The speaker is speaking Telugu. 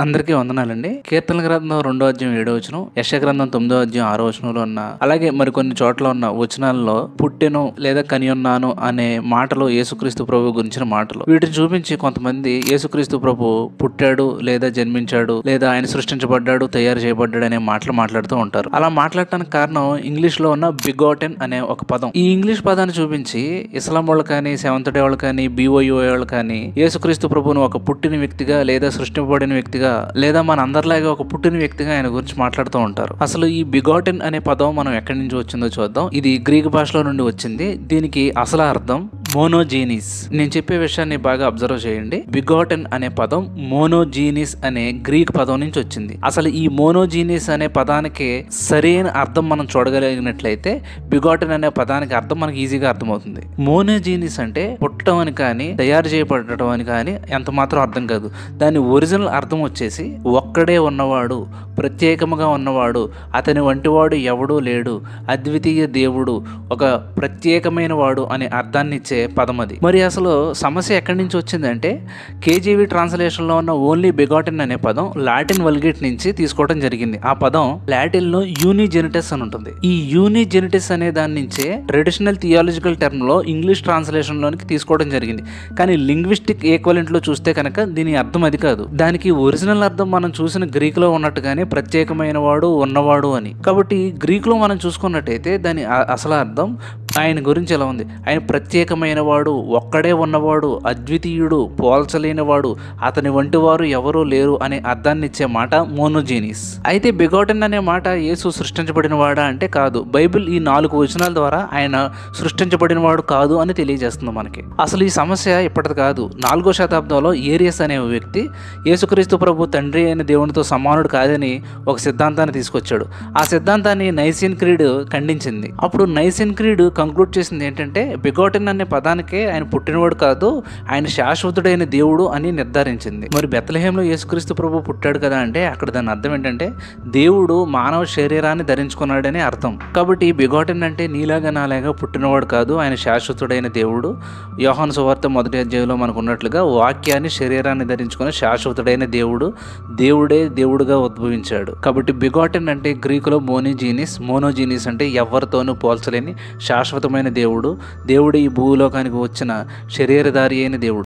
అందరికీ వందనాలండి. కీర్తనల గ్రంథం 2వ అధ్యాయం 7వ వచనం, యెషయా గ్రంథం 9వ అధ్యాయం 6వ వచనంలో ఉన్న అలాగే మరికొన్ని చోట్ల ఉన్న వచనాల్లో పుట్టెను లేదా కనియున్నాను అనే మాటలు యేసుక్రీస్తు ప్రభు గురించిన మాటలు. వీటిని చూపించి కొంతమంది యేసుక్రీస్తు ప్రభు పుట్టాడు లేదా జన్మించాడు లేదా ఆయన సృష్టించబడ్డాడు, తయారు చేయబడ్డాడు అనే మాటలు మాట్లాడుతూ ఉంటారు. అలా మాట్లాడటానికి కారణం ఇంగ్లీష్ లో ఉన్న బిగాటెన్ అనే ఒక పదం. ఈ ఇంగ్లీష్ పదాన్ని చూపించి ఇస్లాం వాళ్ళు కానీ, సెవెంత్ డే వాళ్ళు కానీ, BYU వాళ్ళు కానీ యేసుక్రీస్తు ప్రభువును ఒక పుట్టిన వ్యక్తిగా లేదా సృష్టింపబడిన వ్యక్తిగా లేదా మన అందరిలాగా ఒక పుట్టిన వ్యక్తిగా ఆయన గురించి మాట్లాడుతూ ఉంటారు. అసలు ఈ బిగాటెన్ అనే పదం మనం ఎక్కడి నుంచి వచ్చిందో చూద్దాం. ఇది గ్రీక్ భాషలో నుండి వచ్చింది. దీనికి అసలు అర్థం మోనోజీనిస్. నేను చెప్పే విషయాన్ని బాగా అబ్జర్వ్ చేయండి. బిగాటెన్ అనే పదం మోనోజీనిస్ అనే గ్రీక్ పదం నుంచి వచ్చింది. అసలు ఈ మోనోజీనిస్ అనే పదానికి సరైన అర్థం మనం చూడగలిగినట్లయితే బిగాటెన్ అనే పదానికి అర్థం మనకి ఈజీగా అర్థమవుతుంది. మోనోజీనిస్ అంటే పుట్టడం అని కానీ, తయారు చేయబడటం అని కానీ ఎంత మాత్రం అర్థం కాదు. దాని ఒరిజినల్ అర్థం వచ్చేసి ఒక్కడే ఉన్నవాడు, ప్రత్యేకముగా ఉన్నవాడు, అతని వంటివాడు ఎవడూ లేడు, అద్వితీయ దేవుడు, ఒక ప్రత్యేకమైన వాడు అనే అర్థాన్ని ఇచ్చే పదం అది. మరి అసలు సమస్య ఎక్కడి నుంచి వచ్చిందంటే KJV ట్రాన్స్లేషన్ లో ఉన్న ఓన్లీ బిగాటెన్ అనే పదం లాటిన్ వల్గేట్ నుంచి తీసుకోవడం జరిగింది. ఆ పదం లాటిన్ లో యూనిజెనిటస్ అని ఉంటుంది. ఈ యూనిజెనిటస్ అనే దాని నుంచే ట్రెడిషనల్ థియాలజికల్ టర్మ్ లో ఇంగ్లీష్ ట్రాన్స్లేషన్ లోనికి తీసుకోవడం జరిగింది. కానీ లింగ్విస్టిక్ ఈక్వలెంట్ లో చూస్తే కనుక దీని అర్థం అది కాదు. దానికి ఒరిజినల్ అర్థం మనం చూసిన గ్రీక్ లో ఉన్నట్టుగానే ప్రత్యేకమైన వాడు, ఉన్నవాడు అని. కాబట్టి గ్రీక్ లో మనం చూసుకున్నట్టయితే దాని అసలు అర్థం ఆయన గురించి ఎలా ఉంది, ఆయన ప్రత్యేకమైన వాడు, ఒక్కడే ఉన్నవాడు, అద్వితీయుడు, పోల్చలేనివాడు, అతని వంటి వారు ఎవరూ లేరు అనే అర్థాన్ని ఇచ్చే మాట మోనోజీనిస్. అయితే బిగాటెన్ అనే మాట యేసు సృష్టించబడిన వాడా అంటే కాదు. బైబిల్ ఈ 4 వచనాల ద్వారా ఆయన సృష్టించబడిన వాడు కాదు అని తెలియజేస్తుంది మనకి. అసలు ఈ సమస్య ఇప్పటిది కాదు. 4వ శతాబ్దంలో ఏరియస్ అనే వ్యక్తి యేసుక్రీస్తు ప్రభు తండ్రి అయిన దేవునితో సమానుడు కాదని ఒక సిద్ధాంతాన్ని తీసుకొచ్చాడు. ఆ సిద్ధాంతాన్ని నైసియన్ క్రీడ్ ఖండించింది. అప్పుడు నైసియన్ క్రీడ్ కంక్లూడ్ చేసింది ఏంటంటే బిగాటెన్ అనే పదానికే ఆయన పుట్టినవాడు కాదు, ఆయన శాశ్వతుడైన దేవుడు అని నిర్ధారించింది. మరి బెత్లెహేంలో యేసుక్రీస్తు ప్రభు పుట్టాడు కదా అంటే అక్కడ దాని అర్థం ఏంటంటే దేవుడు మానవ శరీరాన్ని ధరించుకున్నాడని అర్థం. కాబట్టి బిగాటెన్ అంటే నీలాగా నాలాగా పుట్టినవాడు కాదు, ఆయన శాశ్వతుడైన దేవుడు. యోహాను సువార్త 1వ అధ్యాయంలో మనకు ఉన్నట్లుగా వాక్యాన్ని శరీరాన్ని ధరించుకుని శాశ్వతుడైన దేవుడు, దేవుడే దేవుడుగా ఉద్భవించాడు. కాబట్టి బిగాటెన్ అంటే గ్రీకులో మోనోజీనిస్ అంటే ఎవరితోనూ పోల్చలేని శాశ్వతమైన దేవుడు. దేవుడు ఈ భూలోకానికి వచ్చిన శరీరధారి అయిన దేవుడు.